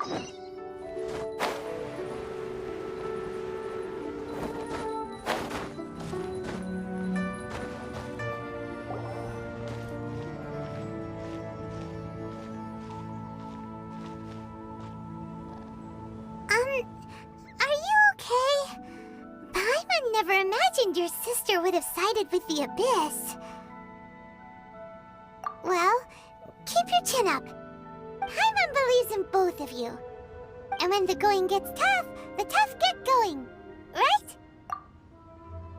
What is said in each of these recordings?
Are you okay? Paimon never imagined your sister would have sided with the Abyss. Well, keep your chin up. Paimon believes in both of you. And when the going gets tough, the tough get going. Right?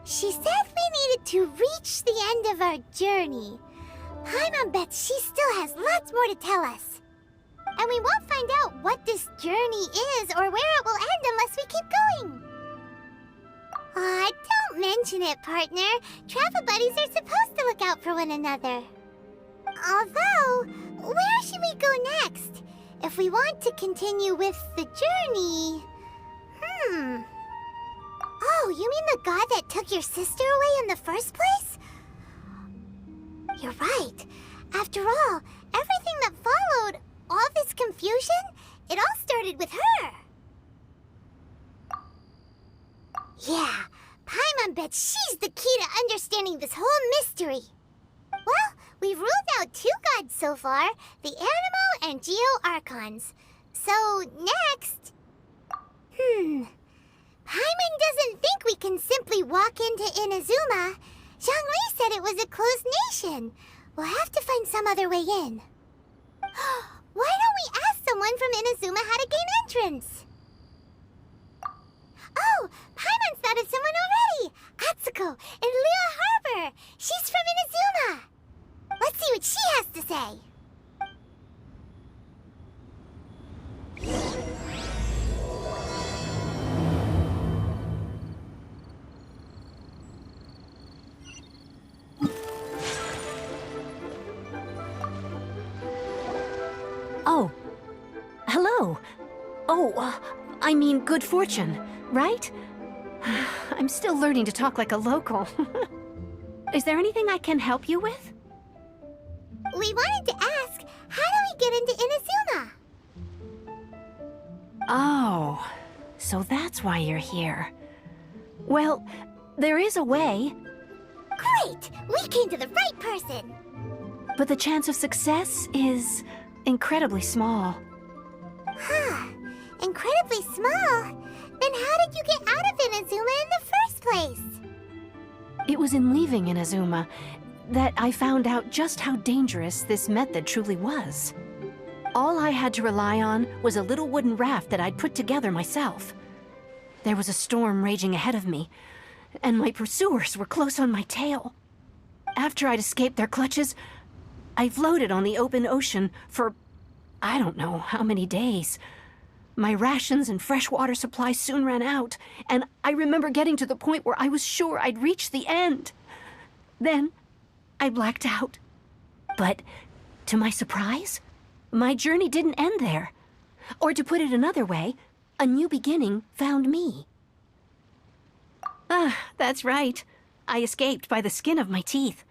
She said we needed to reach the end of our journey. Paimon bets she still has lots more to tell us. And we won't find out what this journey is or where it will end unless we keep going. Aw, don't mention it, partner. Travel buddies are supposed to look out for one another. Although, where should we go next? If we want to continue with the journey... Oh, you mean the god that took your sister away in the first place? You're right. After all, everything that followed, all this confusion, it all started with her. Yeah, Paimon bets she's the key to understanding this whole mystery. Well, we've ruled out 2 gods so far, the Animo and Geo Archons. So, next... Paimon doesn't think we can simply walk into Inazuma. Zhongli said it was a closed nation. We'll have to find some other way in. Why don't we ask someone from Inazuma how to gain entrance? Oh, Paimon's thought of someone already! Atsuko, in Liyue Harbor! She's from Inazuma! Let's see what she has to say! Oh. Hello. Oh, I mean good fortune, right? I'm still learning to talk like a local. Is there anything I can help you with? We wanted to ask, how do we get into Inazuma? Oh, so that's why you're here. Well, there is a way. Great! We came to the right person! But the chance of success is incredibly small. Huh. Incredibly small? Then how did you get out of Inazuma in the first place? It was in leaving Inazuma that I found out just how dangerous this method truly was. All I had to rely on was a little wooden raft that I'd put together myself. There was a storm raging ahead of me, and my pursuers were close on my tail. After I'd escaped their clutches, I floated on the open ocean for I don't know how many days. My rations and fresh water supply soon ran out, and I remember getting to the point where I was sure I'd reach the end. Then, I blacked out. But, to my surprise, my journey didn't end there. Or to put it another way, a new beginning found me. Ah, that's right. I escaped by the skin of my teeth.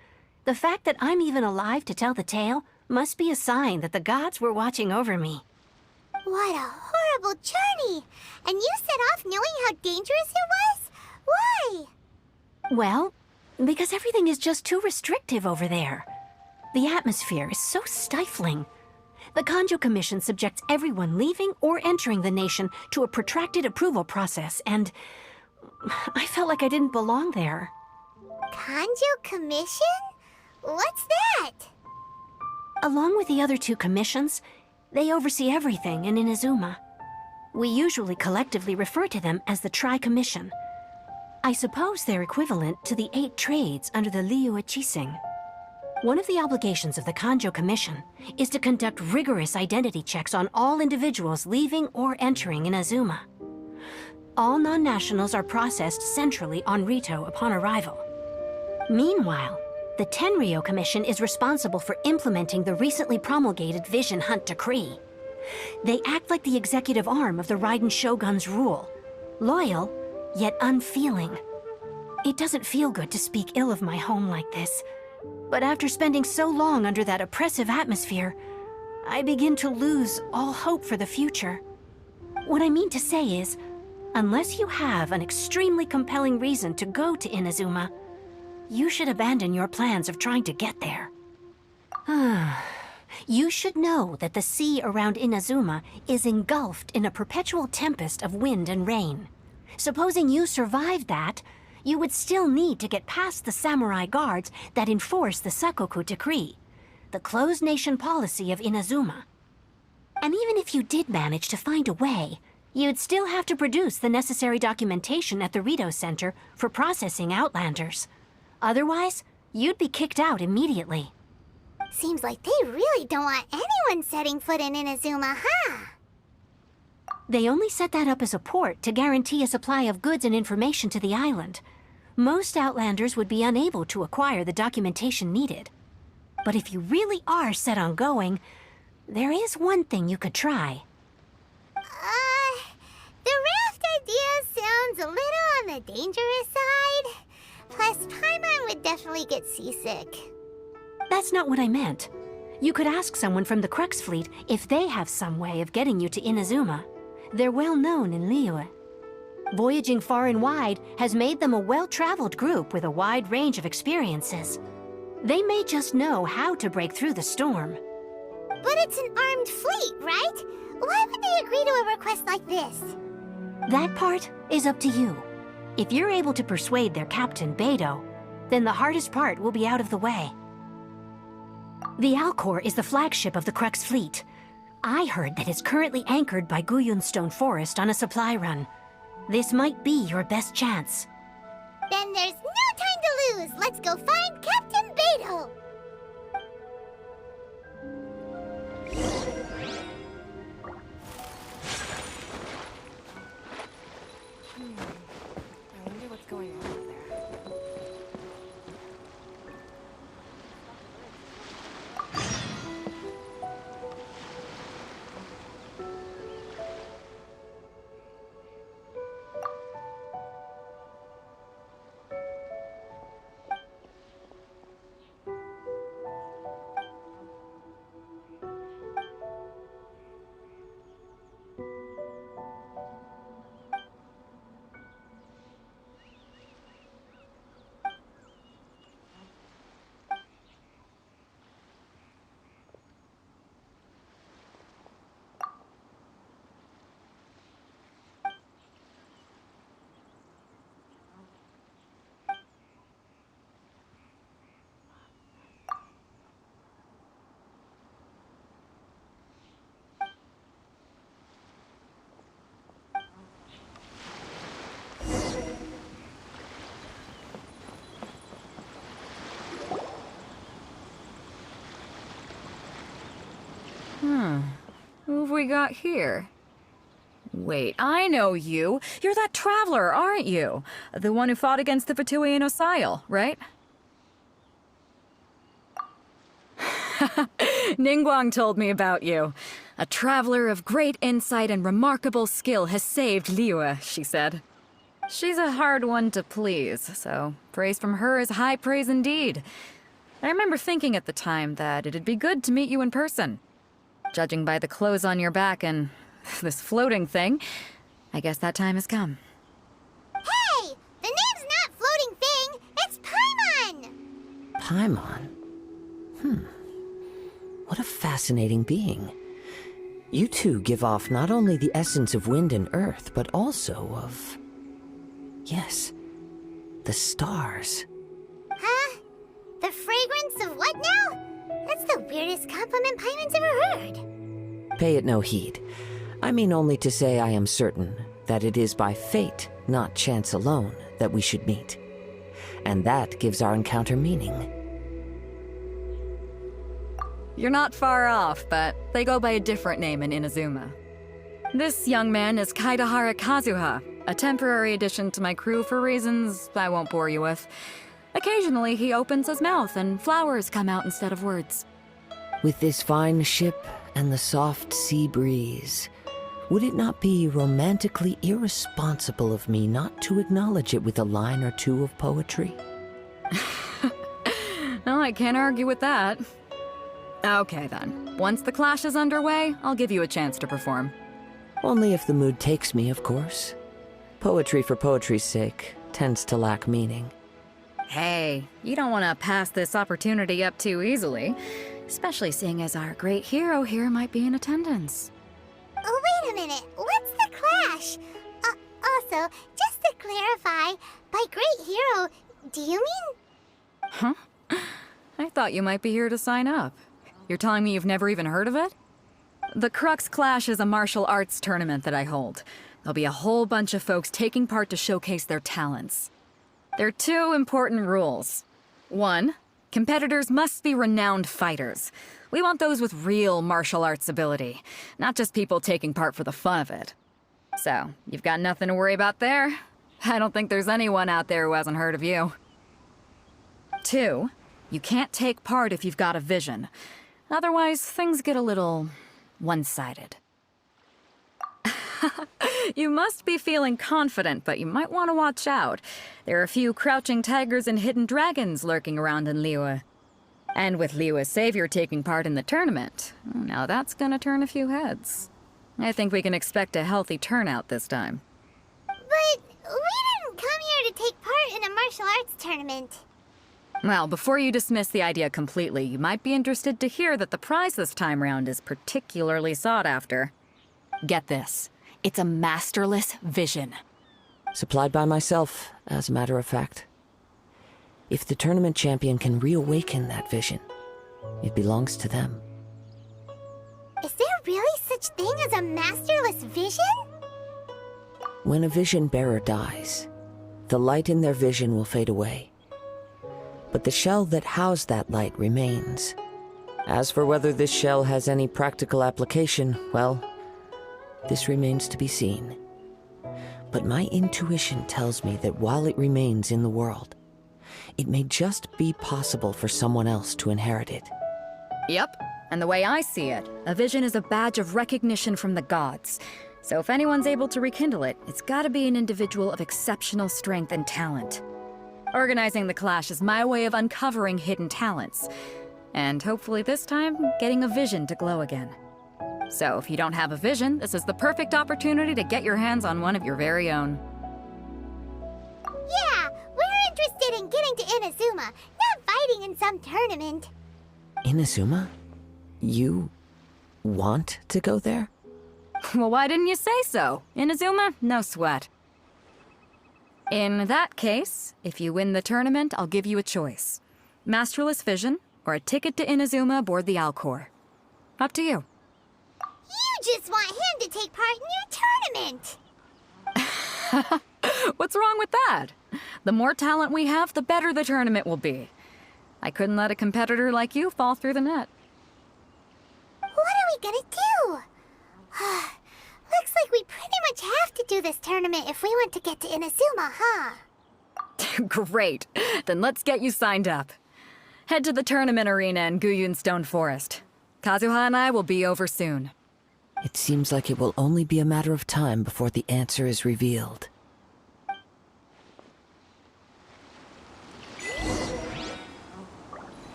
The fact that I'm even alive to tell the tale must be a sign that the gods were watching over me. What a horrible journey! And you set off knowing how dangerous it was? Why? Well, because everything is just too restrictive over there. The atmosphere is so stifling. The Kanjo Commission subjects everyone leaving or entering the nation to a protracted approval process, and I felt like I didn't belong there. Kanjo Commission? What's that? Along with the other 2 commissions, they oversee everything in Inazuma. We usually collectively refer to them as the Tri-Commission. I suppose they're equivalent to the 8 trades under the Liyue Chising. One of the obligations of the Kanjo Commission is to conduct rigorous identity checks on all individuals leaving or entering Inazuma. All non-nationals are processed centrally on Rito upon arrival. Meanwhile, the Tenryo Commission is responsible for implementing the recently promulgated Vision Hunt Decree. They act like the executive arm of the Raiden Shogun's rule. Loyal, yet unfeeling. It doesn't feel good to speak ill of my home like this. But after spending so long under that oppressive atmosphere, I begin to lose all hope for the future. What I mean to say is, unless you have an extremely compelling reason to go to Inazuma, you should abandon your plans of trying to get there. You should know that the sea around Inazuma is engulfed in a perpetual tempest of wind and rain. Supposing you survived that, you would still need to get past the samurai guards that enforce the Sakoku Decree, the closed nation policy of Inazuma. And even if you did manage to find a way, you'd still have to produce the necessary documentation at the Rito Center for processing Outlanders. Otherwise, you'd be kicked out immediately. Seems like they really don't want anyone setting foot in Inazuma, huh? They only set that up as a port to guarantee a supply of goods and information to the island. Most Outlanders would be unable to acquire the documentation needed. But if you really are set on going, there is one thing you could try. The raft idea sounds a little on the dangerous side. Plus, Paimon would definitely get seasick. That's not what I meant. You could ask someone from the Crux Fleet if they have some way of getting you to Inazuma. They're well known in Liyue. Voyaging far and wide has made them a well-traveled group with a wide range of experiences. They may just know how to break through the storm. But it's an armed fleet, right? Why would they agree to a request like this? That part is up to you. If you're able to persuade their captain, Beidou, then the hardest part will be out of the way. The Alcor is the flagship of the Crux Fleet. I heard that it's currently anchored by Guyunstone Forest on a supply run. This might be your best chance. Then there's no time to lose. Let's go find Captain Beidou. I wonder what's going on up there. Who have we got here? Wait, I know you. You're that traveler, aren't you? The one who fought against the Fatuian Osile, right? Ningguang told me about you. A traveler of great insight and remarkable skill has saved Liyue, she said. She's a hard one to please, so praise from her is high praise indeed. I remember thinking at the time that it'd be good to meet you in person. Judging by the clothes on your back and this floating thing, I guess that time has come. Hey! The name's not Floating Thing, it's Paimon! Paimon? What a fascinating being. You two give off not only the essence of wind and earth, but also of... yes, the stars. Huh? The fragrance of what now? That's the weirdest compliment Paimon's ever heard. Pay it no heed. I mean only to say I am certain that it is by fate, not chance alone, that we should meet. And that gives our encounter meaning. You're not far off, but they go by a different name in Inazuma. This young man is Kaidahara Kazuha, a temporary addition to my crew for reasons I won't bore you with. Occasionally, he opens his mouth and flowers come out instead of words. With this fine ship and the soft sea breeze, would it not be romantically irresponsible of me not to acknowledge it with a line or two of poetry? Well, I can't argue with that. Okay then, once the clash is underway, I'll give you a chance to perform. Only if the mood takes me, of course. Poetry for poetry's sake tends to lack meaning. Hey, you don't want to pass this opportunity up too easily, especially seeing as our great hero here might be in attendance. Oh, wait a minute. What's the clash? Also, just to clarify, by great hero, do you mean? Huh? I thought you might be here to sign up. You're telling me you've never even heard of it? The Crux Clash is a martial arts tournament that I hold. There'll be a whole bunch of folks taking part to showcase their talents. There are 2 important rules. 1, competitors must be renowned fighters. We want those with real martial arts ability, not just people taking part for the fun of it. So, you've got nothing to worry about there. I don't think there's anyone out there who hasn't heard of you. 2, you can't take part if you've got a vision. Otherwise, things get a little one-sided. You must be feeling confident, but you might want to watch out. There are a few crouching tigers and hidden dragons lurking around in Liyue. And with Liyue's savior taking part in the tournament, now that's gonna turn a few heads. I think we can expect a healthy turnout this time. But we didn't come here to take part in a martial arts tournament. Well, before you dismiss the idea completely, you might be interested to hear that the prize this time round is particularly sought after. Get this. It's a masterless vision. Supplied by myself, as a matter of fact. If the tournament champion can reawaken that vision, it belongs to them. Is there really such thing as a masterless vision? When a vision bearer dies, the light in their vision will fade away. But the shell that housed that light remains. As for whether this shell has any practical application, well, this remains to be seen. But my intuition tells me that while it remains in the world, it may just be possible for someone else to inherit it. Yep, and the way I see it, a vision is a badge of recognition from the gods. So if anyone's able to rekindle it, it's gotta be an individual of exceptional strength and talent. Organizing the clash is my way of uncovering hidden talents. And hopefully this time, getting a vision to glow again. So if you don't have a vision, this is the perfect opportunity to get your hands on one of your very own. Yeah, we're interested in getting to Inazuma, not fighting in some tournament. Inazuma? You want to go there? Well, why didn't you say so? Inazuma? No sweat. In that case, if you win the tournament, I'll give you a choice. Masterless Vision, or a ticket to Inazuma aboard the Alcor. Up to you. You just want him to take part in your tournament. What's wrong with that? The more talent we have, the better the tournament will be. I couldn't let a competitor like you fall through the net. What are we gonna do? Looks like we pretty much have to do this tournament if we want to get to Inazuma, huh? Great. Then let's get you signed up. Head to the tournament arena in Guyun Stone Forest. Kazuha and I will be over soon. It seems like it will only be a matter of time before the answer is revealed.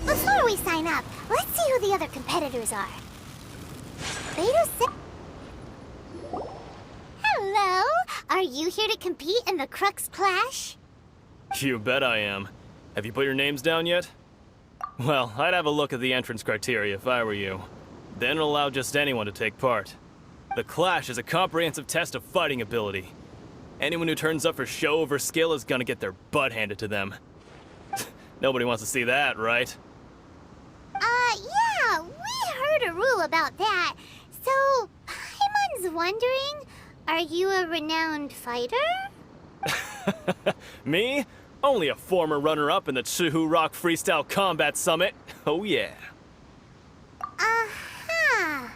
Before we sign up, let's see who the other competitors are. Hello? Are you here to compete in the Crux Clash? You bet I am. Have you put your names down yet? Well, I'd have a look at the entrance criteria if I were you. Then it'll allow just anyone to take part. The Clash is a comprehensive test of fighting ability. Anyone who turns up for show over skill is gonna get their butt handed to them. Nobody wants to see that, right? Yeah, we heard a rule about that. So, Paimon's wondering, are you a renowned fighter? Me? Only a former runner-up in the Chihu Rock Freestyle Combat Summit. Oh yeah. Uh-huh.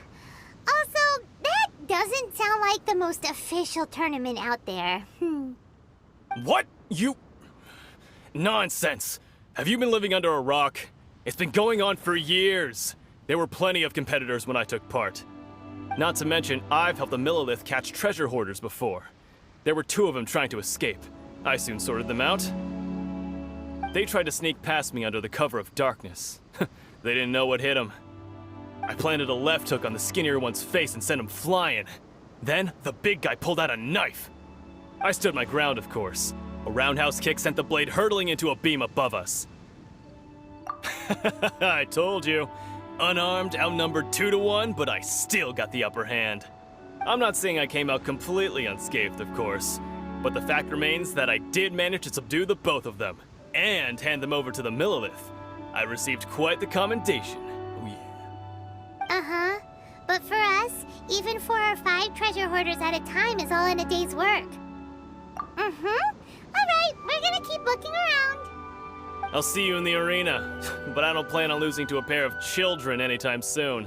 Also, that doesn't sound like the most official tournament out there. What? You... Nonsense. Have you been living under a rock? It's been going on for years. There were plenty of competitors when I took part. Not to mention, I've helped the Millilith catch treasure hoarders before. There were 2 of them trying to escape. I soon sorted them out. They tried to sneak past me under the cover of darkness. They didn't know what hit them. I planted a left hook on the skinnier one's face and sent him flying. Then, the big guy pulled out a knife. I stood my ground, of course. A roundhouse kick sent the blade hurtling into a beam above us. I told you. Unarmed, outnumbered 2-1, but I still got the upper hand. I'm not saying I came out completely unscathed, of course, but the fact remains that I did manage to subdue the both of them, and hand them over to the Millilith. I received quite the commendation. Oh yeah. Uh-huh. But for us, even 4 or 5 treasure hoarders at a time is all in a day's work. Mm-hmm. Alright, we're gonna keep looking around. I'll see you in the arena, but I don't plan on losing to a pair of children anytime soon.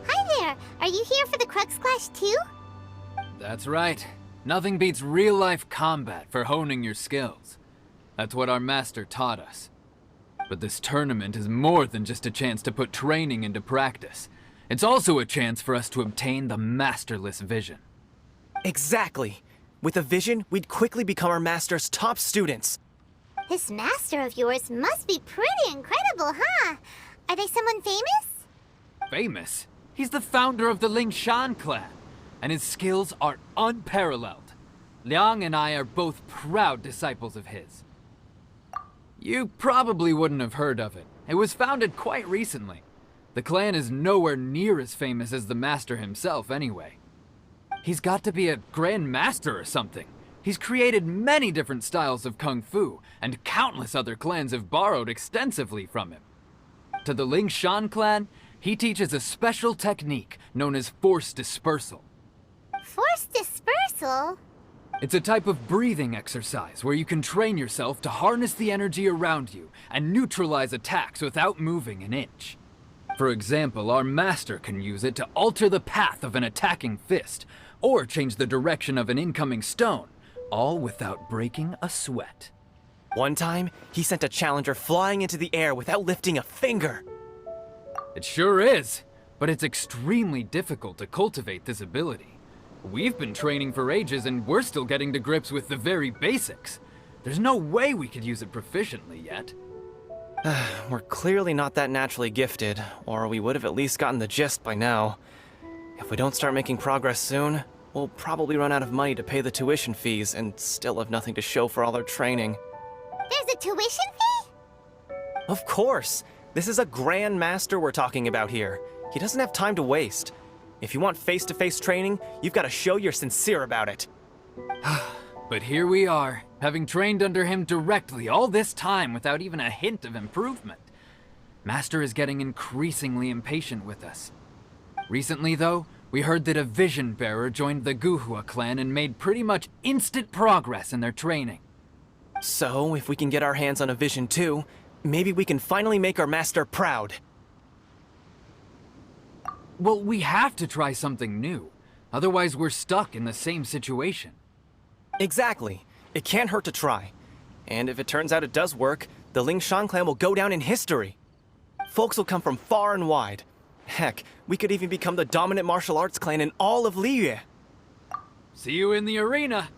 Hi there! Are you here for the Crux Clash too? That's right. Nothing beats real-life combat for honing your skills. That's what our master taught us. But this tournament is more than just a chance to put training into practice. It's also a chance for us to obtain the masterless vision. Exactly. With a vision, we'd quickly become our master's top students. This master of yours must be pretty incredible, huh? Are they someone famous? Famous? He's the founder of the Lingshan clan, and his skills are unparalleled. Liang and I are both proud disciples of his. You probably wouldn't have heard of it. It was founded quite recently. The clan is nowhere near as famous as the master himself, anyway. He's got to be a grand master or something. He's created many different styles of kung fu, and countless other clans have borrowed extensively from him. To the Lingshan clan, he teaches a special technique known as force dispersal. Force dispersal? It's a type of breathing exercise where you can train yourself to harness the energy around you and neutralize attacks without moving an inch. For example, our master can use it to alter the path of an attacking fist, or change the direction of an incoming stone, all without breaking a sweat. One time, he sent a challenger flying into the air without lifting a finger. It sure is, but it's extremely difficult to cultivate this ability. We've been training for ages and we're still getting to grips with the very basics. There's no way we could use it proficiently yet. We're clearly not that naturally gifted, or we would have at least gotten the gist by now. If we don't start making progress soon, we'll probably run out of money to pay the tuition fees and still have nothing to show for all our training. There's a tuition fee? Of course! This is a Grand Master we're talking about here. He doesn't have time to waste. If you want face-to-face training, you've got to show you're sincere about it. But here we are, having trained under him directly all this time without even a hint of improvement. Master is getting increasingly impatient with us. Recently, though, we heard that a vision bearer joined the Guhua clan and made pretty much instant progress in their training. So, if we can get our hands on a vision too, maybe we can finally make our master proud. Well, we have to try something new. Otherwise, we're stuck in the same situation. Exactly. It can't hurt to try. And if it turns out it does work, the Lingshan clan will go down in history. Folks will come from far and wide. Heck, we could even become the dominant martial arts clan in all of Liyue. See you in the arena.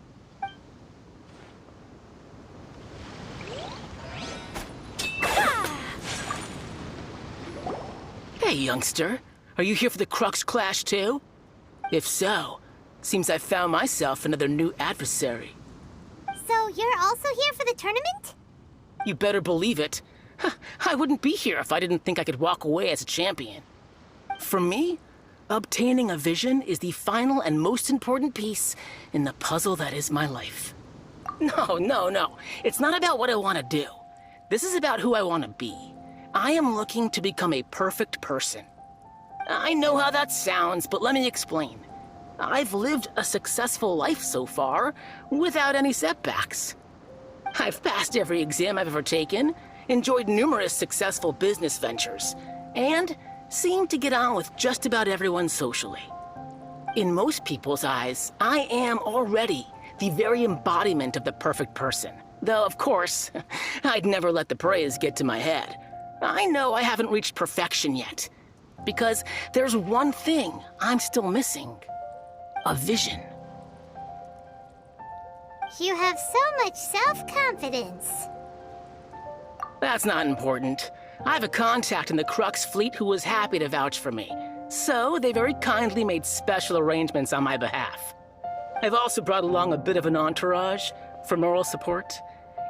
Hey, youngster. Are you here for the Crux Clash too? If so, seems I found myself another new adversary. So you're also here for the tournament? You better believe it. I wouldn't be here if I didn't think I could walk away as a champion. For me, obtaining a vision is the final and most important piece in the puzzle that is my life. No. It's not about what I want to do. This is about who I want to be. I am looking to become a perfect person. I know how that sounds, but let me explain. I've lived a successful life so far, without any setbacks. I've passed every exam I've ever taken, enjoyed numerous successful business ventures, and seem to get on with just about everyone socially. In most people's eyes, I am already the very embodiment of the perfect person. Though, of course, I'd never let the praise get to my head. I know I haven't reached perfection yet, because there's one thing I'm still missing. A vision. You have so much self-confidence. That's not important. I have a contact in the Crux fleet who was happy to vouch for me. So, they very kindly made special arrangements on my behalf. I've also brought along a bit of an entourage for moral support.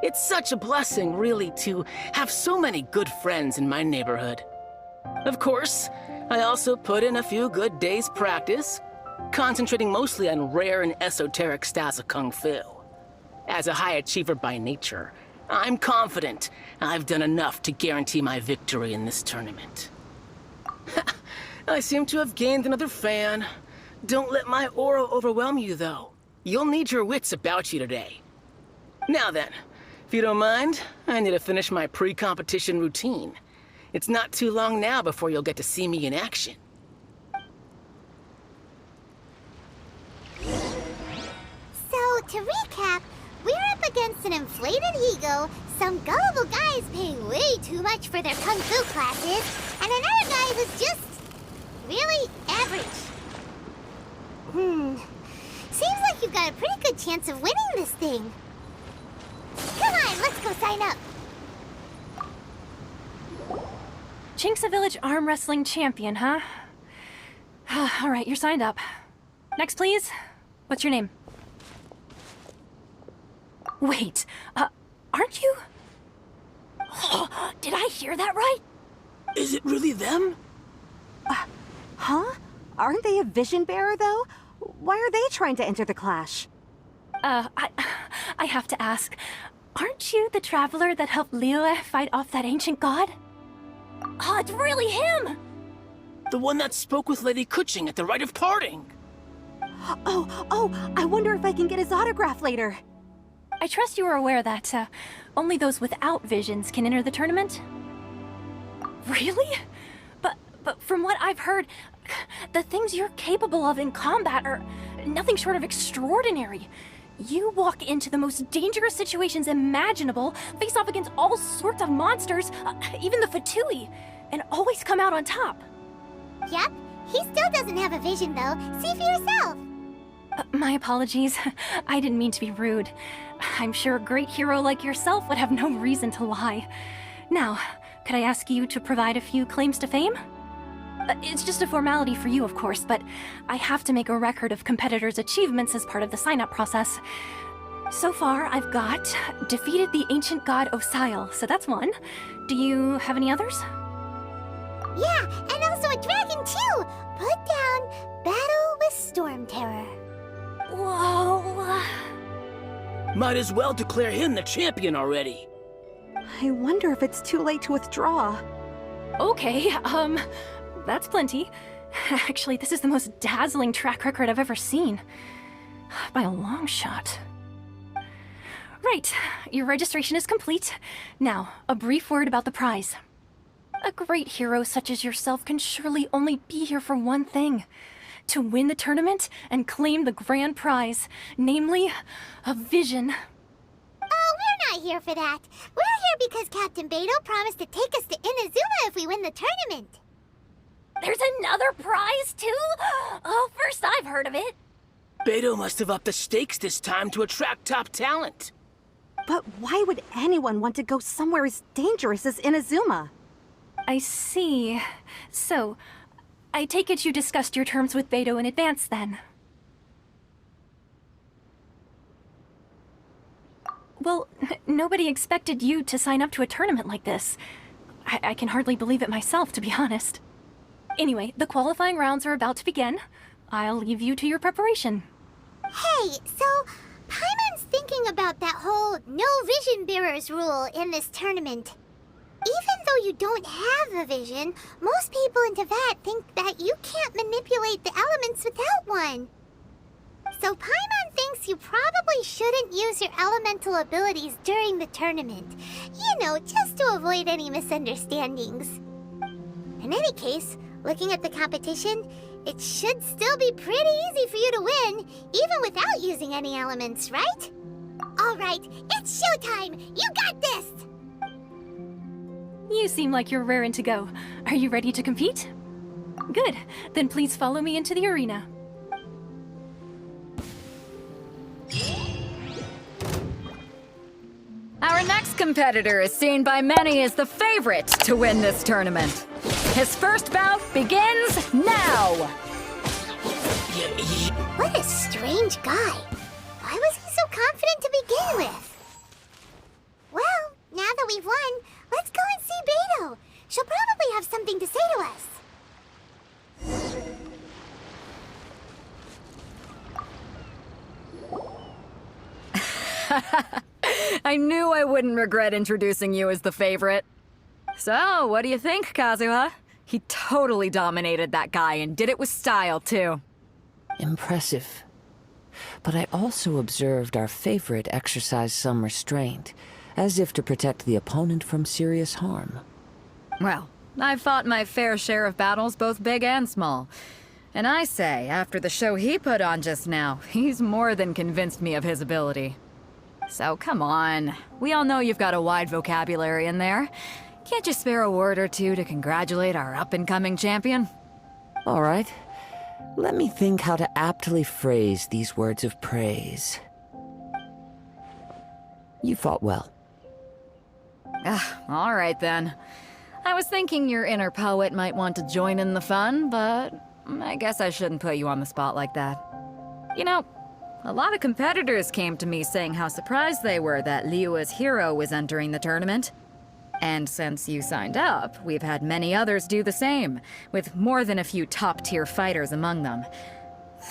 It's such a blessing, really, to have so many good friends in my neighborhood. Of course, I also put in a few good days' practice, concentrating mostly on rare and esoteric styles of Kung Fu. As a high achiever by nature, I'm confident I've done enough to guarantee my victory in this tournament. I seem to have gained another fan. Don't let my aura overwhelm you, though. You'll need your wits about you today. Now then, if you don't mind, I need to finish my pre-competition routine. It's not too long now before you'll get to see me in action. So, to recap, we're up against an inflated ego, some gullible guys paying way too much for their Kung Fu classes, and another guy who's just really average. Seems like you've got a pretty good chance of winning this thing. Come on, let's go sign up. Chinksa Village Arm Wrestling Champion, huh? All right, you're signed up. Next, please. What's your name? Wait, aren't you? Did I hear that right? Is it really them? Huh? Aren't they a vision bearer, though? Why are they trying to enter the clash? I have to ask, aren't you the traveler that helped Liyue fight off that ancient god? Oh, it's really him! The one that spoke with Lady Kuching at the Rite of Parting. Oh, I wonder if I can get his autograph later. I trust you are aware that, only those without visions can enter the tournament? Really? But from what I've heard, the things you're capable of in combat are nothing short of extraordinary. You walk into the most dangerous situations imaginable, face off against all sorts of monsters, even the Fatui, and always come out on top. Yep, he still doesn't have a vision, though. See for yourself. My apologies. I didn't mean to be rude. I'm sure a great hero like yourself would have no reason to lie. Now, could I ask you to provide a few claims to fame? It's just a formality for you, of course, but I have to make a record of competitors' achievements as part of the sign-up process. So far, I've got defeated the ancient god Osile, so that's one. Do you have any others? Yeah, and also a dragon, too! Put down Battle with Storm Terror. Whoa. Might as well declare him the champion already. I wonder if it's too late to withdraw. Okay, that's plenty. Actually, this is the most dazzling track record I've ever seen. By a long shot. Right, your registration is complete. Now, a brief word about the prize. A great hero such as yourself can surely only be here for one thing. To win the tournament and claim the grand prize, namely, a vision. Oh, we're not here for that. We're here because Captain Beidou promised to take us to Inazuma if we win the tournament. There's another prize, too? Oh, first I've heard of it. Beidou must have upped the stakes this time to attract top talent. But why would anyone want to go somewhere as dangerous as Inazuma? I see. So, I take it you discussed your terms with Beidou in advance, then? Well, nobody expected you to sign up to a tournament like this. I can hardly believe it myself, to be honest. Anyway, the qualifying rounds are about to begin. I'll leave you to your preparation. Hey, so Paimon's thinking about that whole no vision bearers rule in this tournament. Even though you don't have a vision, most people in Teyvat think that you can't manipulate the elements without one. So Paimon thinks you probably shouldn't use your elemental abilities during the tournament. You know, just to avoid any misunderstandings. In any case, looking at the competition, it should still be pretty easy for you to win, even without using any elements, right? All right, it's showtime! You got this! You seem like you're raring to go. Are you ready to compete? Good. Then please follow me into the arena. Our next competitor is seen by many as the favorite to win this tournament. His first bout begins now! What a strange guy. Why was he so confident to begin with? Well, now that we've won, let's go and see Beto. She'll probably have something to say to us. I knew I wouldn't regret introducing you as the favorite. So, what do you think, Kazuha? He totally dominated that guy and did it with style, too. Impressive. But I also observed our favorite exercise some restraint, as if to protect the opponent from serious harm. Well, I've fought my fair share of battles, both big and small. And I say, after the show he put on just now, he's more than convinced me of his ability. So come on, we all know you've got a wide vocabulary in there. Can't you spare a word or two to congratulate our up-and-coming champion? All right. Let me think how to aptly phrase these words of praise. You fought well. All right then. I was thinking your inner poet might want to join in the fun, but I guess I shouldn't put you on the spot like that. You know, a lot of competitors came to me saying how surprised they were that Liyue's hero was entering the tournament. And since you signed up, we've had many others do the same, with more than a few top-tier fighters among them.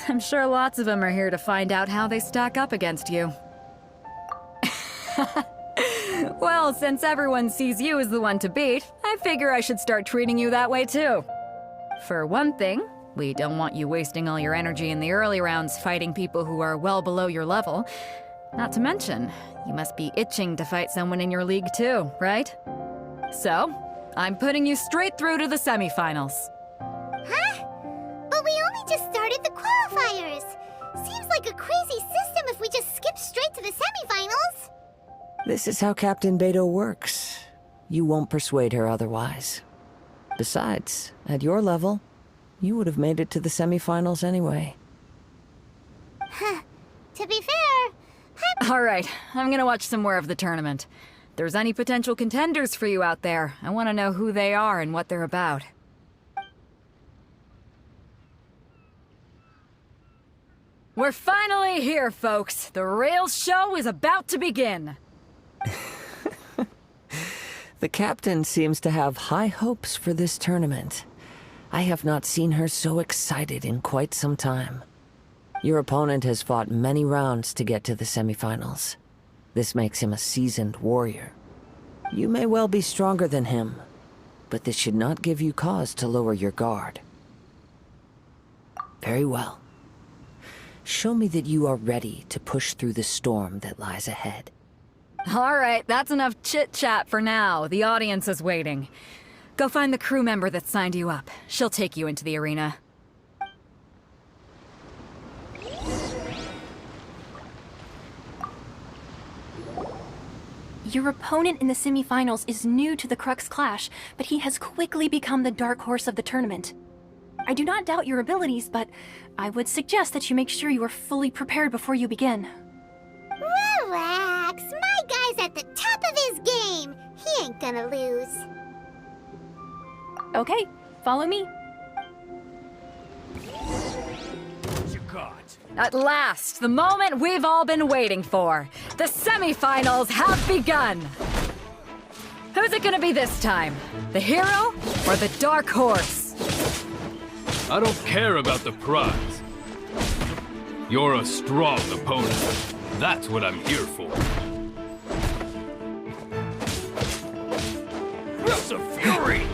I'm sure lots of them are here to find out how they stack up against you. Well, since everyone sees you as the one to beat, I figure I should start treating you that way too. For one thing, we don't want you wasting all your energy in the early rounds fighting people who are well below your level. Not to mention, you must be itching to fight someone in your league too, right? So, I'm putting you straight through to the semifinals. Huh? But we only just started the qualifiers. Seems like a crazy system if we just skip straight to the semifinals. This is how Captain Beto works. You won't persuade her otherwise. Besides, at your level, you would have made it to the semifinals anyway. Huh. To be fair, All right, I'm gonna watch some more of the tournament. If there's any potential contenders for you out there, I want to know who they are and what they're about. We're finally here, folks. The Rails show is about to begin. The captain seems to have high hopes for this tournament. I have not seen her so excited in quite some time. Your opponent has fought many rounds to get to the semifinals. This makes him a seasoned warrior. You may well be stronger than him, but this should not give you cause to lower your guard. Very well. Show me that you are ready to push through the storm that lies ahead. All right, that's enough chit-chat for now. The audience is waiting. Go find the crew member that signed you up. She'll take you into the arena. Your opponent in the semifinals is new to the Crux Clash, but he has quickly become the dark horse of the tournament. I do not doubt your abilities, but I would suggest that you make sure you are fully prepared before you begin. relax. My guy's at the top of his game. He ain't gonna lose. Okay, follow me. At last, the moment we've all been waiting for. The semifinals have begun. Who's it gonna be this time? The hero or the dark horse? I don't care about the prize. You're a strong opponent. That's what I'm here for. Wheels of Fury!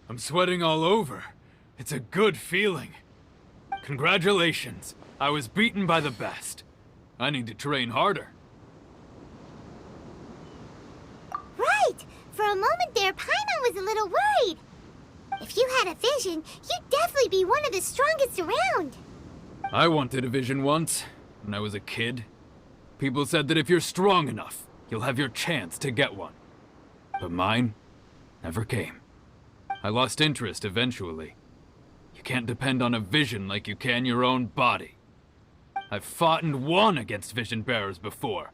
I'm sweating all over. It's a good feeling. Congratulations. I was beaten by the best. I need to train harder. Right! For a moment there, Paimon was a little worried. If you had a vision, you'd definitely be one of the strongest around. I wanted a vision once, when I was a kid. People said that if you're strong enough, you'll have your chance to get one. But mine never came. I lost interest eventually. You can't depend on a vision like you can your own body. I've fought and won against vision bearers before.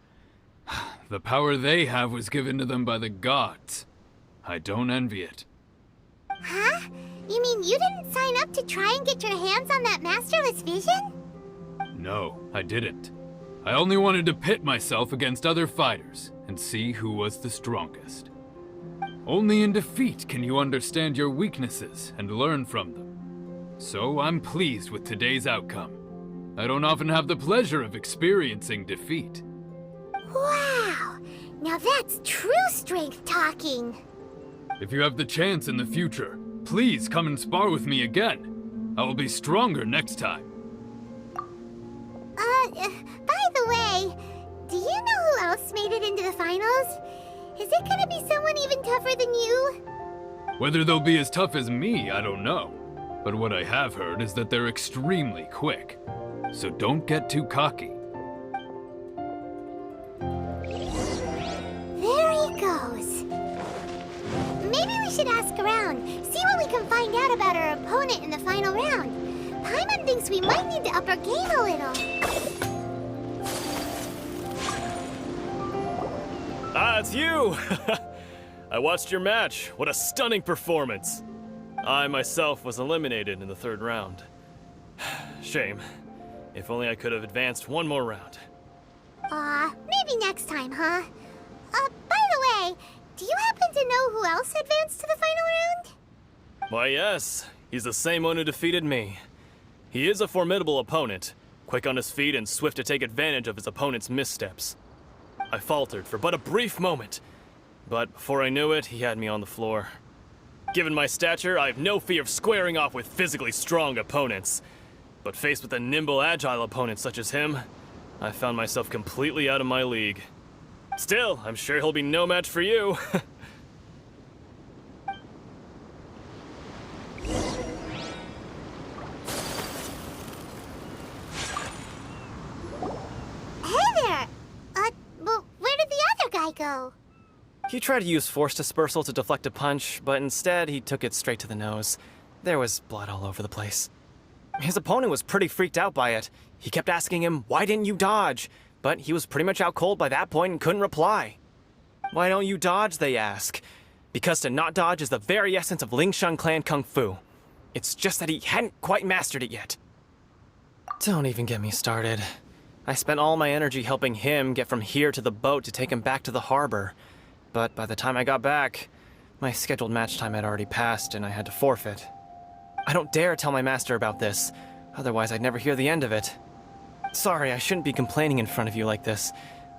The power they have was given to them by the gods. I don't envy it. Huh? You mean you didn't sign up to try and get your hands on that masterless vision? No, I didn't. I only wanted to pit myself against other fighters and see who was the strongest. Only in defeat can you understand your weaknesses and learn from them. So I'm pleased with today's outcome. I don't often have the pleasure of experiencing defeat. Wow! Now that's true strength talking. If you have the chance in the future, please come and spar with me again. I will be stronger next time. By the way, do you know who else made it into the finals? Is it gonna be someone even tougher than you? Whether they'll be as tough as me, I don't know. But what I have heard is that they're extremely quick. So don't get too cocky. There he goes. Maybe we should ask around, see what we can find out about our opponent in the final round. Paimon thinks we might need to up our game a little. Ah, it's you! I watched your match. What a stunning performance. I myself was eliminated in the third round. Shame. If only I could have advanced one more round. Maybe next time, huh? By the way, do you happen to know who else advanced to the final round? Why, yes. He's the same one who defeated me. He is a formidable opponent, quick on his feet and swift to take advantage of his opponent's missteps. I faltered for but a brief moment, but before I knew it, he had me on the floor. Given my stature, I have no fear of squaring off with physically strong opponents. But faced with a nimble, agile opponent such as him, I found myself completely out of my league. Still, I'm sure he'll be no match for you. Hey there! Well, where did the other guy go? He tried to use force dispersal to deflect a punch, but instead he took it straight to the nose. There was blood all over the place. His opponent was pretty freaked out by it. He kept asking him, "Why didn't you dodge?" But he was pretty much out cold by that point and couldn't reply. "Why don't you dodge?" they ask. Because to not dodge is the very essence of Lingshan clan kung fu. It's just that he hadn't quite mastered it yet. Don't even get me started. I spent all my energy helping him get from here to the boat to take him back to the harbor. But by the time I got back, my scheduled match time had already passed and I had to forfeit. I don't dare tell my master about this, otherwise I'd never hear the end of it. Sorry, I shouldn't be complaining in front of you like this.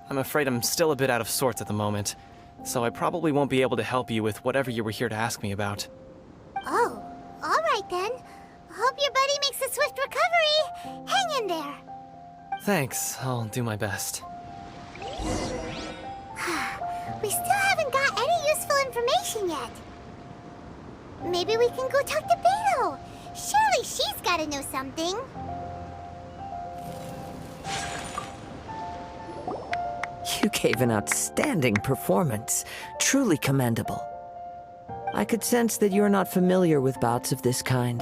I'm afraid I'm still a bit out of sorts at the moment, so I probably won't be able to help you with whatever you were here to ask me about. Oh, alright then. Hope your buddy makes a swift recovery. Hang in there. Thanks, I'll do my best. We still haven't got any useful information yet. Maybe we can go talk to Beto. Surely she's gotta know something. You gave an outstanding performance. Truly commendable. I could sense that you're not familiar with bouts of this kind,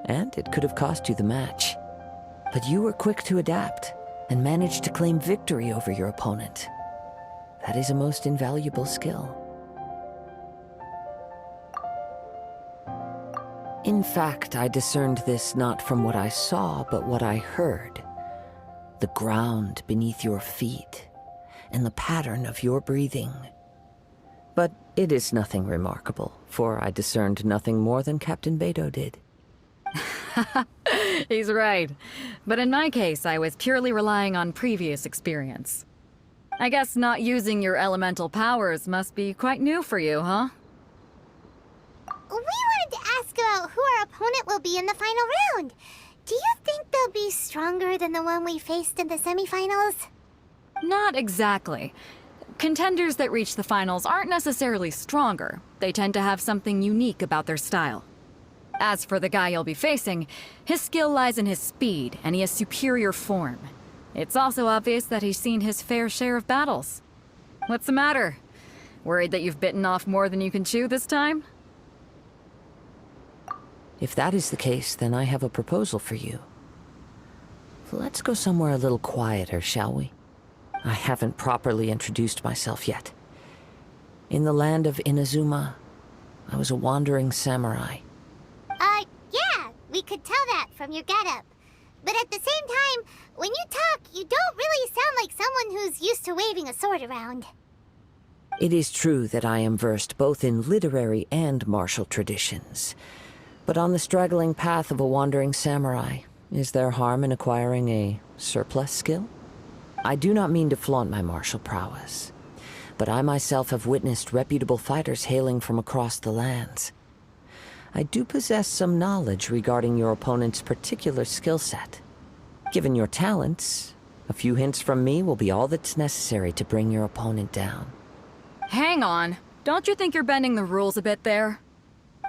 and it could have cost you the match. But you were quick to adapt, and managed to claim victory over your opponent. That is a most invaluable skill. In fact, I discerned this not from what I saw, but what I heard. The ground beneath your feet, and the pattern of your breathing. But it is nothing remarkable, for I discerned nothing more than Captain Beto did. He's right. But in my case, I was purely relying on previous experience. I guess not using your elemental powers must be quite new for you, huh? We wanted to ask about who our opponent will be in the final round. Do you think they'll be stronger than the one we faced in the semifinals? Not exactly. Contenders that reach the finals aren't necessarily stronger. They tend to have something unique about their style. As for the guy you'll be facing, his skill lies in his speed, and he has superior form. It's also obvious that he's seen his fair share of battles. What's the matter? Worried that you've bitten off more than you can chew this time? If that is the case, then I have a proposal for you. Let's go somewhere a little quieter, shall we? I haven't properly introduced myself yet. In the land of Inazuma, I was a wandering samurai. Yeah, we could tell that from your getup. But at the same time, when you talk, you don't really sound like someone who's used to waving a sword around. It is true that I am versed both in literary and martial traditions. But on the straggling path of a wandering samurai, is there harm in acquiring a surplus skill? I do not mean to flaunt my martial prowess, but I myself have witnessed reputable fighters hailing from across the lands. I do possess some knowledge regarding your opponent's particular skill set. Given your talents, a few hints from me will be all that's necessary to bring your opponent down. Hang on. Don't you think you're bending the rules a bit there?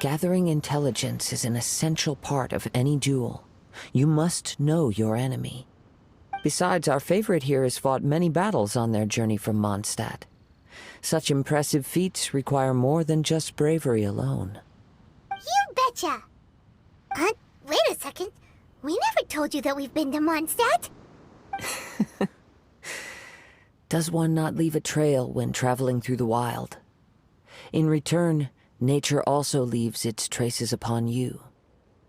Gathering intelligence is an essential part of any duel. You must know your enemy. Besides, our favorite here has fought many battles on their journey from Mondstadt. Such impressive feats require more than just bravery alone. You betcha! Wait a second. We never told you that we've been to Mondstadt. Does one not leave a trail when traveling through the wild? In return, nature also leaves its traces upon you.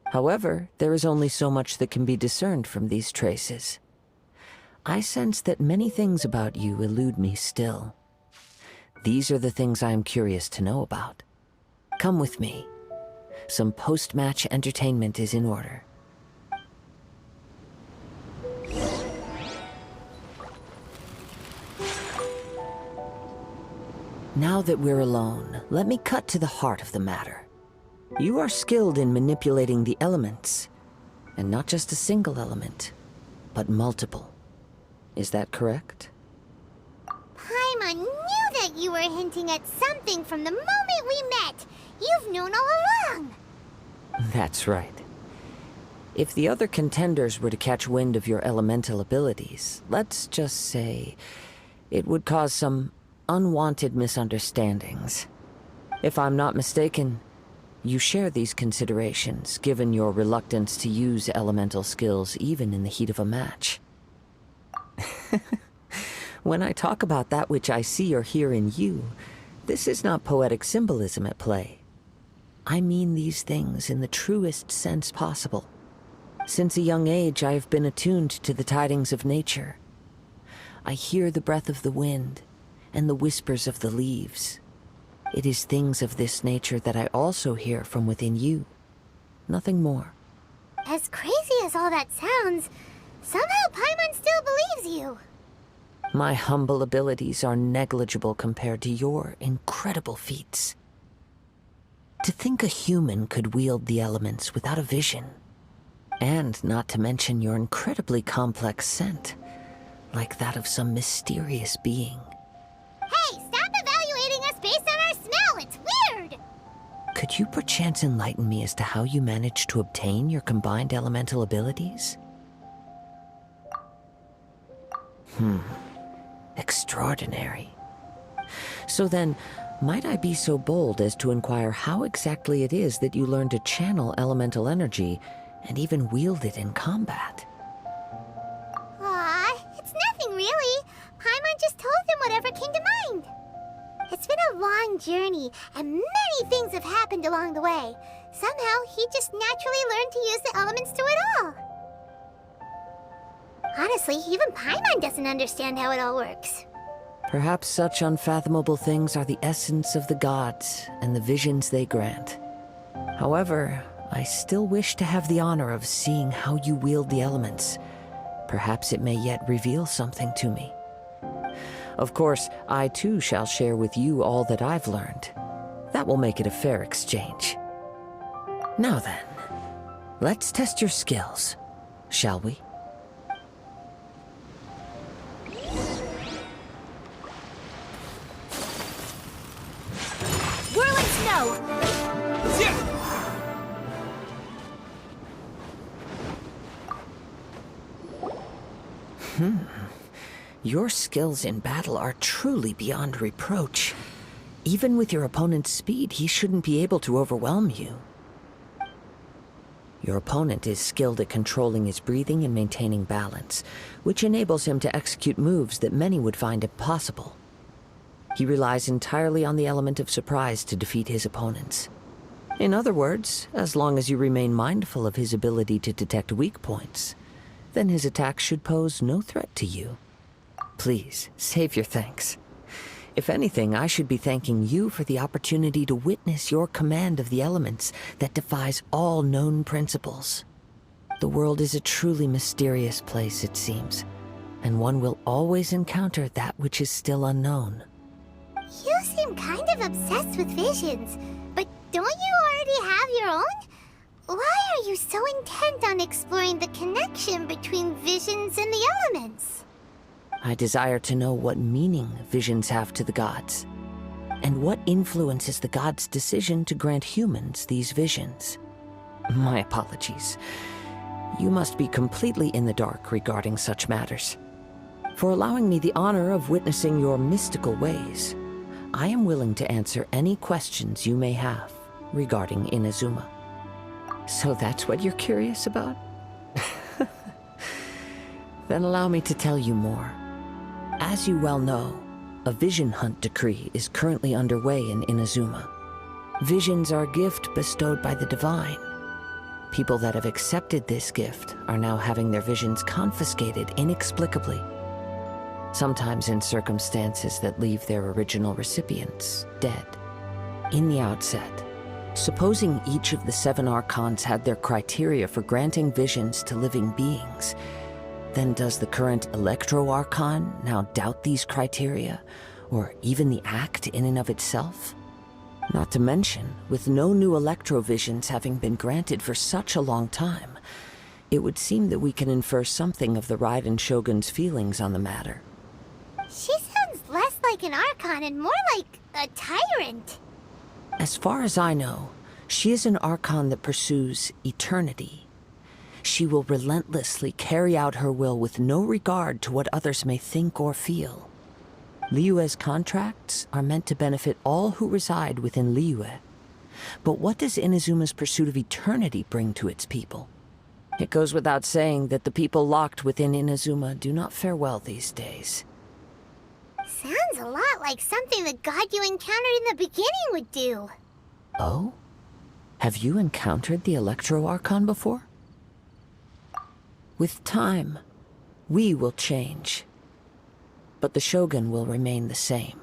However, there is only so much that can be discerned from these traces. I sense that many things about you elude me still. These are the things I am curious to know about. Come with me. Some post-match entertainment is in order. Now that we're alone, let me cut to the heart of the matter. You are skilled in manipulating the elements, and not just a single element, but multiple. Is that correct? Paimon knew that you were hinting at something from the moment we met. You've known all along. That's right. If the other contenders were to catch wind of your elemental abilities, let's just say it would cause some unwanted misunderstandings. If I'm not mistaken, you share these considerations, given your reluctance to use elemental skills even in the heat of a match. When I talk about that which I see or hear in you, this is not poetic symbolism at play. I mean these things in the truest sense possible. Since a young age, I have been attuned to the tidings of nature. I hear the breath of the wind and the whispers of the leaves. It is things of this nature that I also hear from within you. Nothing more. As crazy as all that sounds, somehow Paimon still believes you. My humble abilities are negligible compared to your incredible feats. To think a human could wield the elements without a vision. And not to mention your incredibly complex scent, like that of some mysterious being. Hey, stop evaluating us based on our smell! It's weird! Could you perchance enlighten me as to how you managed to obtain your combined elemental abilities? Extraordinary. So then, might I be so bold as to inquire how exactly it is that you learned to channel elemental energy and even wield it in combat? Aw, it's nothing really. Paimon just told him whatever came to mind. It's been a long journey, and many things have happened along the way. Somehow, he just naturally learned to use the elements through it all. Honestly, even Paimon doesn't understand how it all works. Perhaps such unfathomable things are the essence of the gods and the visions they grant. However, I still wish to have the honor of seeing how you wield the elements. Perhaps it may yet reveal something to me. Of course, I too shall share with you all that I've learned. That will make it a fair exchange. Now then, let's test your skills, shall we? Whirling snow! Your skills in battle are truly beyond reproach. Even with your opponent's speed, he shouldn't be able to overwhelm you. Your opponent is skilled at controlling his breathing and maintaining balance, which enables him to execute moves that many would find impossible. He relies entirely on the element of surprise to defeat his opponents. In other words, as long as you remain mindful of his ability to detect weak points, then his attacks should pose no threat to you. Please, save your thanks. If anything, I should be thanking you for the opportunity to witness your command of the elements that defies all known principles. The world is a truly mysterious place, it seems, and one will always encounter that which is still unknown. You seem kind of obsessed with visions, but don't you already have your own? Why are you so intent on exploring the connection between visions and the elements? I desire to know what meaning visions have to the gods, and what influences the gods' decision to grant humans these visions. My apologies. You must be completely in the dark regarding such matters. For allowing me the honor of witnessing your mystical ways, I am willing to answer any questions you may have regarding Inazuma. So that's what you're curious about? Then allow me to tell you more. As you well know, a vision hunt decree is currently underway in Inazuma. Visions are a gift bestowed by the divine. People that have accepted this gift are now having their visions confiscated inexplicably, sometimes in circumstances that leave their original recipients dead. In the outset, supposing each of the 7 Archons had their criteria for granting visions to living beings, then does the current Electro-Archon now doubt these criteria, or even the act in and of itself? Not to mention, with no new Electro-Visions having been granted for such a long time, it would seem that we can infer something of the Raiden Shogun's feelings on the matter. She sounds less like an Archon and more like a tyrant. As far as I know, she is an Archon that pursues eternity. She will relentlessly carry out her will with no regard to what others may think or feel. Liyue's contracts are meant to benefit all who reside within Liyue. But what does Inazuma's pursuit of eternity bring to its people? It goes without saying that the people locked within Inazuma do not fare well these days. Sounds a lot like something the god you encountered in the beginning would do. Oh? Have you encountered the Electro-Archon before? With time, we will change. But the Shogun will remain the same.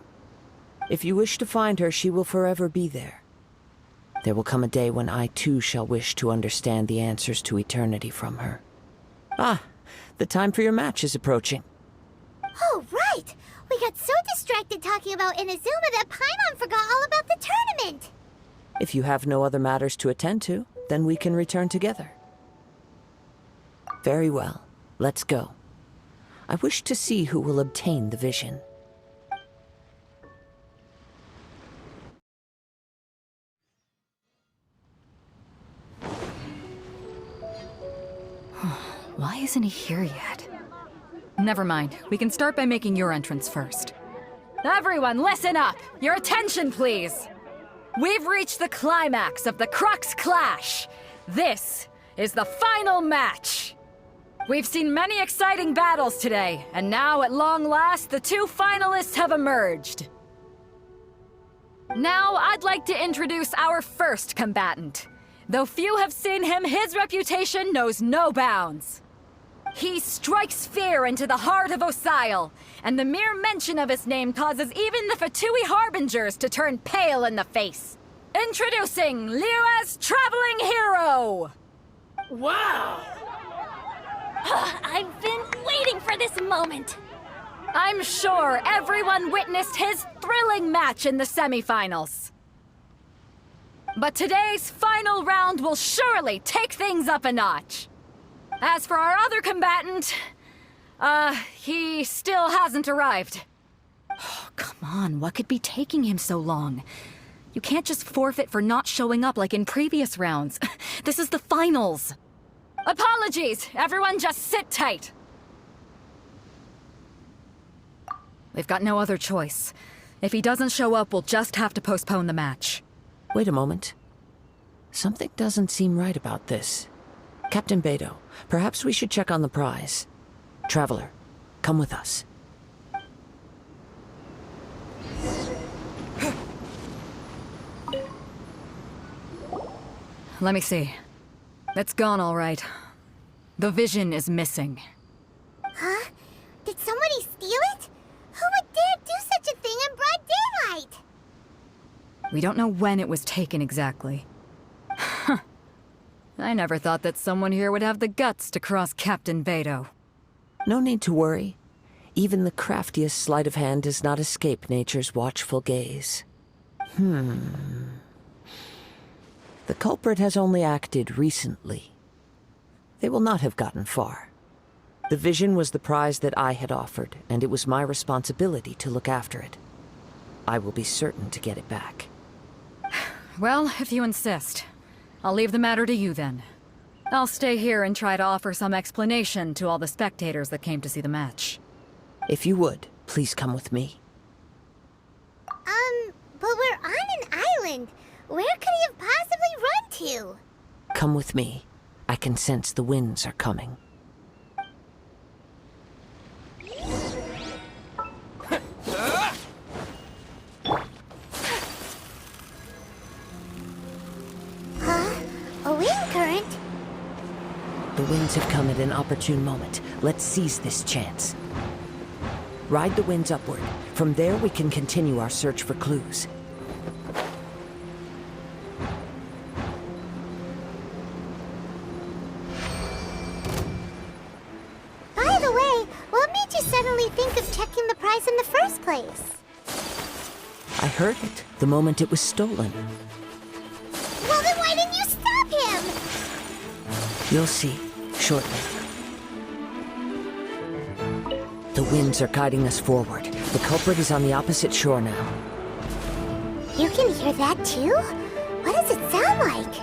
If you wish to find her, she will forever be there. There will come a day when I too shall wish to understand the answers to eternity from her. Ah, the time for your match is approaching. Oh, right! We got so distracted talking about Inazuma that Paimon forgot all about the tournament! If you have no other matters to attend to, then we can return together. Very well. Let's go. I wish to see who will obtain the vision. Why isn't he here yet? Never mind. We can start by making your entrance first. Everyone, listen up! Your attention, please! We've reached the climax of the Crux Clash! This is the final match! We've seen many exciting battles today, and now, at long last, the 2 finalists have emerged. Now, I'd like to introduce our first combatant. Though few have seen him, his reputation knows no bounds. He strikes fear into the heart of Osile, and the mere mention of his name causes even the Fatui Harbingers to turn pale in the face. Introducing Liyue's traveling hero! Wow! I've been waiting for this moment. I'm sure everyone witnessed his thrilling match in the semifinals. But today's final round will surely take things up a notch. As for our other combatant, he still hasn't arrived. Oh, come on, what could be taking him so long? You can't just forfeit for not showing up like in previous rounds. This is the finals. Apologies! Everyone just sit tight! We've got no other choice. If he doesn't show up, we'll just have to postpone the match. Wait a moment. Something doesn't seem right about this. Captain Beidou, perhaps we should check on the prize. Traveler, come with us. Let me see. It's gone all right. The vision is missing. Huh? Did somebody steal it? Who would dare do such a thing in broad daylight? We don't know when it was taken exactly. I never thought that someone here would have the guts to cross Captain Beidou. No need to worry. Even the craftiest sleight of hand does not escape nature's watchful gaze. The culprit has only acted recently. They will not have gotten far. The vision was the prize that I had offered, and it was my responsibility to look after it. I will be certain to get it back. Well, if you insist. I'll leave the matter to you then. I'll stay here and try to offer some explanation to all the spectators that came to see the match. If you would, please come with me. But we're on an island. Where could he have possibly run to? Come with me. I can sense the winds are coming. A wind current? The winds have come at an opportune moment. Let's seize this chance. Ride the winds upward. From there, we can continue our search for clues. By the way, what made you suddenly think of checking the prize in the first place? I heard it the moment it was stolen. Well, then why didn't you stop him? You'll see, shortly. The winds are guiding us forward. The culprit is on the opposite shore now. You can hear that too? What does it sound like?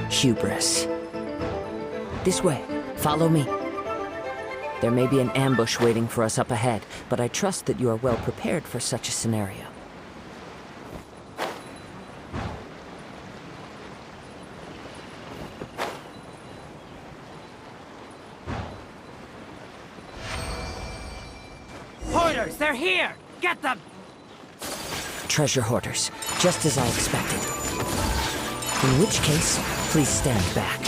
Hubris. This way. Follow me. There may be an ambush waiting for us up ahead, but I trust that you are well prepared for such a scenario. Hoarders, they're here! Get them! Treasure hoarders, just as I expected. In which case, please stand back.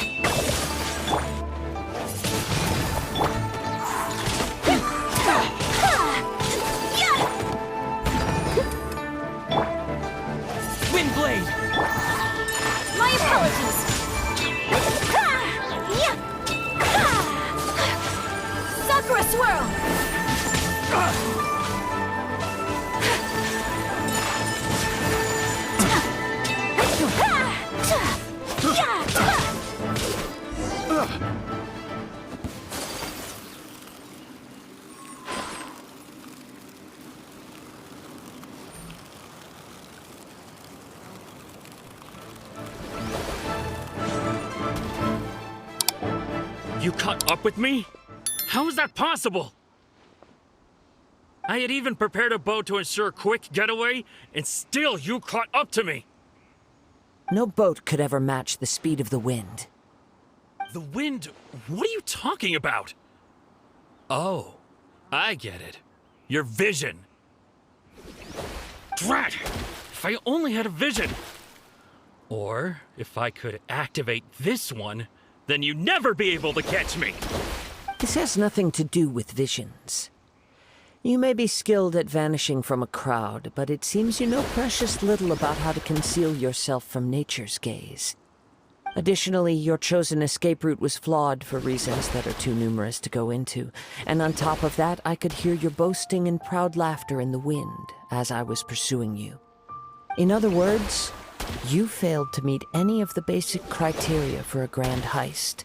Windblade! My apologies. Sakura swirl. You caught up with me? How is that possible? I had even prepared a boat to ensure a quick getaway, and still you caught up to me! No boat could ever match the speed of the wind. The wind? What are you talking about? Oh, I get it. Your vision. Drat! If I only had a vision! Or, if I could activate this one, then you'd never be able to catch me! This has nothing to do with visions. You may be skilled at vanishing from a crowd, but it seems you know precious little about how to conceal yourself from nature's gaze. Additionally, your chosen escape route was flawed for reasons that are too numerous to go into, and on top of that, I could hear your boasting and proud laughter in the wind as I was pursuing you. In other words, you failed to meet any of the basic criteria for a grand heist,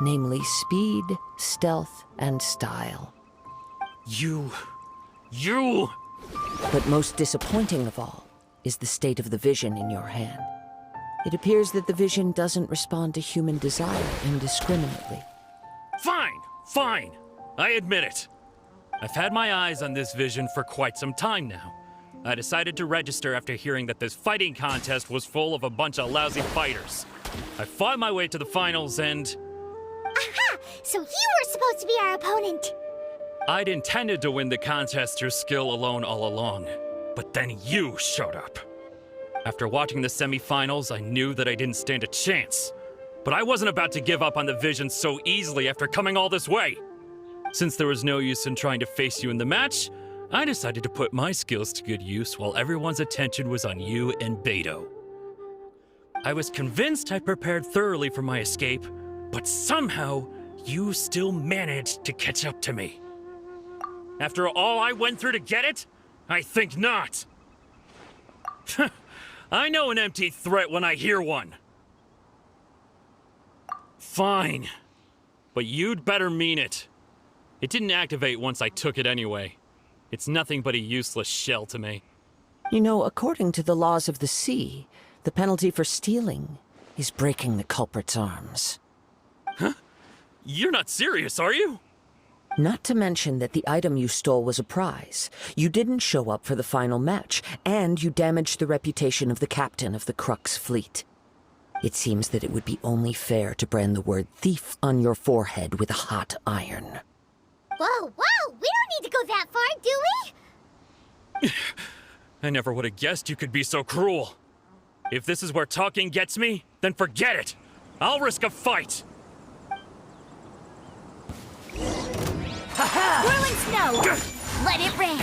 namely speed, stealth, and style. You... But most disappointing of all is the state of the vision in your hand. It appears that the vision doesn't respond to human desire indiscriminately. Fine. I admit it. I've had my eyes on this vision for quite some time now. I decided to register after hearing that this fighting contest was full of a bunch of lousy fighters. I fought my way to the finals and... Aha! So you were supposed to be our opponent! I'd intended to win the contest through skill alone all along, but then you showed up. After watching the semifinals, I knew that I didn't stand a chance. But I wasn't about to give up on the vision so easily after coming all this way. Since there was no use in trying to face you in the match, I decided to put my skills to good use while everyone's attention was on you and Beto. I was convinced I prepared thoroughly for my escape, but somehow you still managed to catch up to me. After all I went through to get it? I think not. I know an empty threat when I hear one. Fine. But you'd better mean it. It didn't activate once I took it anyway. It's nothing but a useless shell to me. You know, according to the laws of the sea, the penalty for stealing is breaking the culprit's arms. Huh? You're not serious, are you? Not to mention that the item you stole was a prize. You didn't show up for the final match, and you damaged the reputation of the captain of the Crux fleet. It seems that it would be only fair to brand the word thief on your forehead with a hot iron. Whoa, whoa! We don't need to go that far, do we? I never would have guessed you could be so cruel. If this is where talking gets me, then forget it. I'll risk a fight. Whirling snow! Let it rain!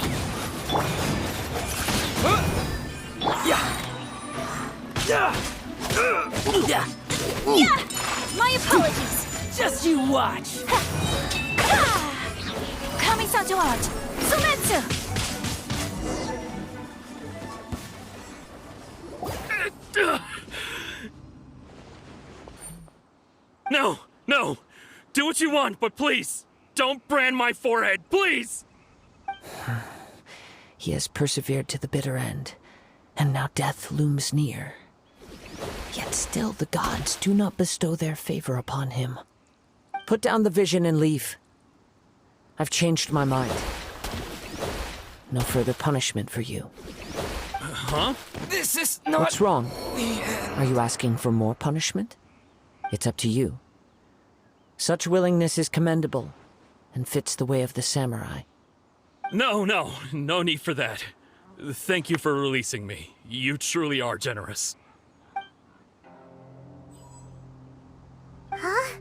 My apologies! Just you watch! Kamisato art! Sumetsu! No, no! Do what you want, but please, don't brand my forehead, please! He has persevered to the bitter end, and now death looms near. Yet still the gods do not bestow their favor upon him. Put down the vision and leave. I've changed my mind. No further punishment for you. Huh? This is not... What's wrong? Are you asking for more punishment? It's up to you. Such willingness is commendable, and fits the way of the samurai. No need for that. Thank you for releasing me. You truly are generous. Huh?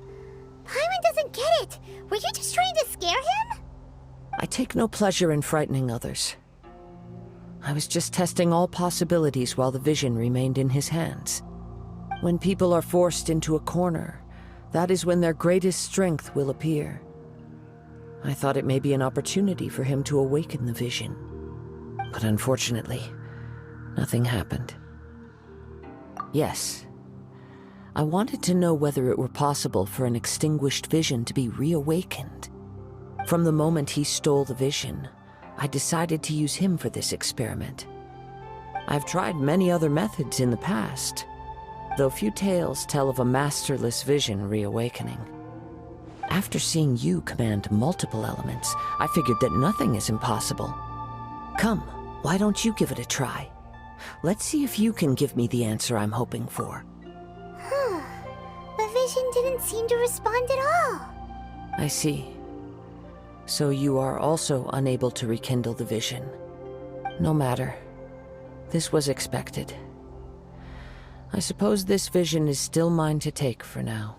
Paimon doesn't get it! Were you just trying to scare him? I take no pleasure in frightening others. I was just testing all possibilities while the vision remained in his hands. When people are forced into a corner, that is when their greatest strength will appear. I thought it may be an opportunity for him to awaken the vision. But unfortunately, nothing happened. Yes, I wanted to know whether it were possible for an extinguished vision to be reawakened. From the moment he stole the vision, I decided to use him for this experiment. I've tried many other methods in the past, though few tales tell of a masterless vision reawakening. After seeing you command multiple elements, I figured that nothing is impossible. Come, why don't you give it a try? Let's see if you can give me the answer I'm hoping for. The vision didn't seem to respond at all. I see. So you are also unable to rekindle the vision. No matter. This was expected. I suppose this vision is still mine to take for now.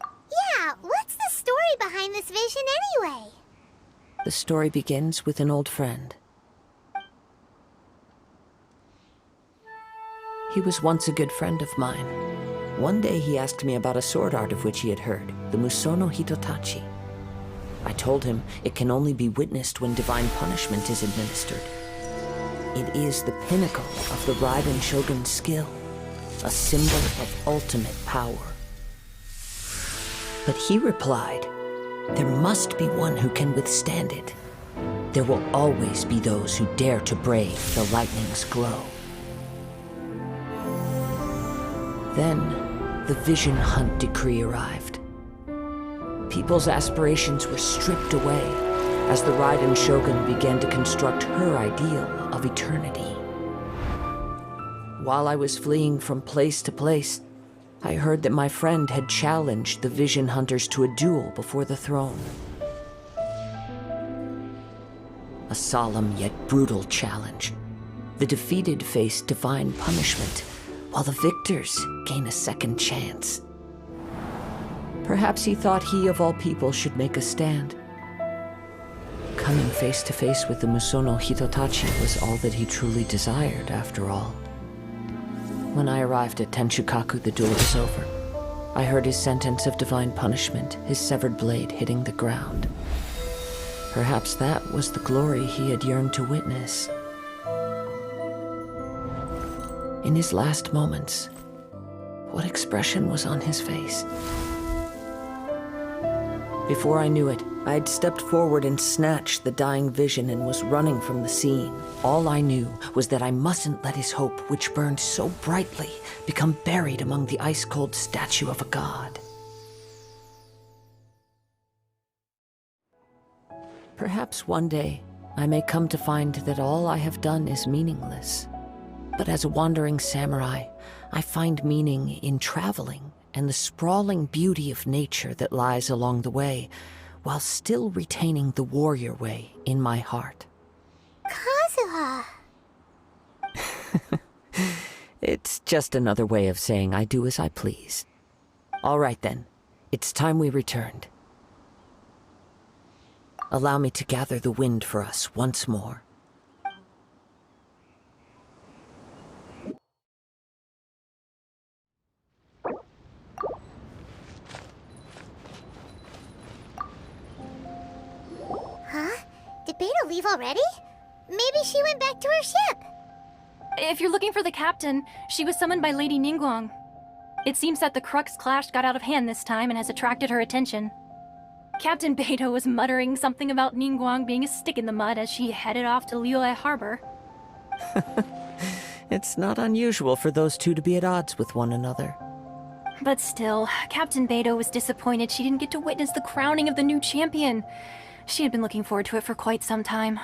Yeah, what's the story behind this vision anyway? The story begins with an old friend. He was once a good friend of mine. One day he asked me about a sword art of which he had heard, the Musono Hitotachi. I told him it can only be witnessed when divine punishment is administered. It is the pinnacle of the Raiden Shogun's skill, a symbol of ultimate power. But he replied, there must be one who can withstand it. There will always be those who dare to brave the lightning's glow. Then, the Vision Hunt decree arrived. People's aspirations were stripped away, as the Raiden Shogun began to construct her ideal of eternity. While I was fleeing from place to place, I heard that my friend had challenged the Vision Hunters to a duel before the throne. A solemn yet brutal challenge. The defeated face divine punishment, while the victors gain a second chance. Perhaps he thought he of all people should make a stand. Coming face to face with the Musono Hitotachi was all that he truly desired, after all. When I arrived at Tenshukaku, the duel was over. I heard his sentence of divine punishment, his severed blade hitting the ground. Perhaps that was the glory he had yearned to witness. In his last moments, what expression was on his face? Before I knew it, I had stepped forward and snatched the dying vision and was running from the scene. All I knew was that I mustn't let his hope, which burned so brightly, become buried among the ice-cold statue of a god. Perhaps one day, I may come to find that all I have done is meaningless. But as a wandering samurai, I find meaning in traveling and the sprawling beauty of nature that lies along the way, while still retaining the warrior way in my heart. Kazuha! It's just another way of saying I do as I please. All right then, it's time we returned. Allow me to gather the wind for us once more. Huh? Did Beta leave already? Maybe she went back to her ship. If you're looking for the captain, she was summoned by Lady Ningguang. It seems that the Crux clash got out of hand this time and has attracted her attention. Captain Beto was muttering something about Ningguang being a stick in the mud as she headed off to Liyue Harbor. It's not unusual for those two to be at odds with one another. But still, Captain Beto was disappointed she didn't get to witness the crowning of the new champion. She had been looking forward to it for quite some time.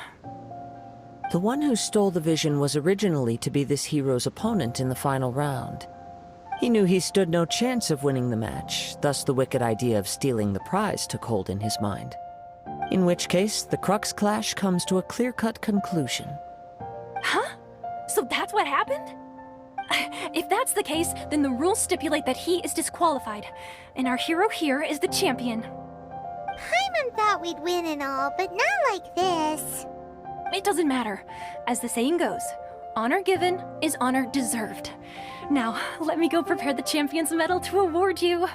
The one who stole the vision was originally to be this hero's opponent in the final round. He knew he stood no chance of winning the match, thus the wicked idea of stealing the prize took hold in his mind. In which case, the Crux clash comes to a clear-cut conclusion. Huh? So that's what happened? If that's the case, then the rules stipulate that he is disqualified, and our hero here is the champion. Paimon thought we'd win and all, but not like this. It doesn't matter. As the saying goes, honor given is honor deserved. Now, let me go prepare the champion's medal to award you.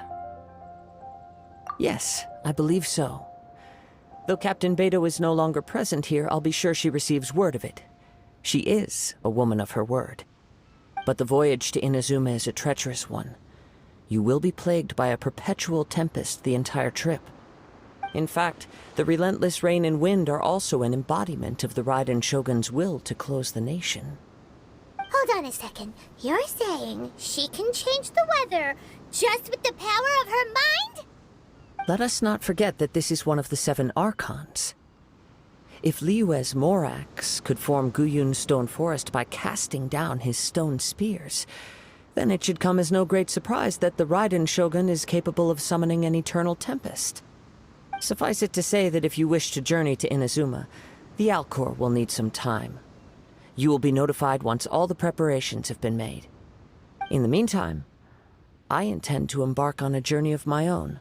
Yes, I believe so. Though Captain Beto is no longer present here, I'll be sure she receives word of it. She is a woman of her word. But the voyage to Inazuma is a treacherous one. You will be plagued by a perpetual tempest the entire trip. In fact, the relentless rain and wind are also an embodiment of the Raiden Shogun's will to close the nation. Hold on a second. You're saying she can change the weather just with the power of her mind? Let us not forget that this is one of the 7 Archons. If Liyue's Morax could form Guyun's stone forest by casting down his stone spears, then it should come as no great surprise that the Raiden Shogun is capable of summoning an eternal tempest. Suffice it to say that if you wish to journey to Inazuma, the Alcor will need some time. You will be notified once all the preparations have been made. In the meantime, I intend to embark on a journey of my own.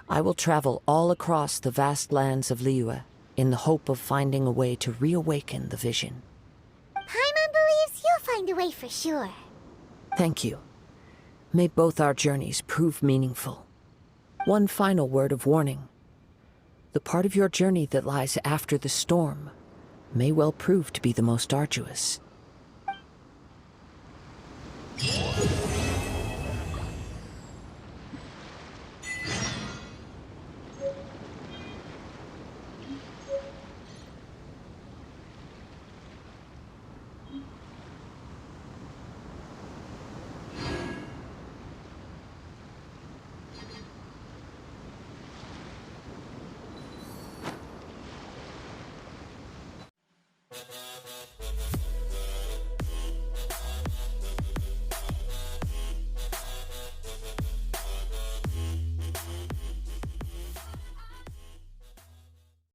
I will travel all across the vast lands of Liyue in the hope of finding a way to reawaken the vision. Paimon believes you'll find a way for sure. Thank you. May both our journeys prove meaningful. One final word of warning. The part of your journey that lies after the storm may well prove to be the most arduous.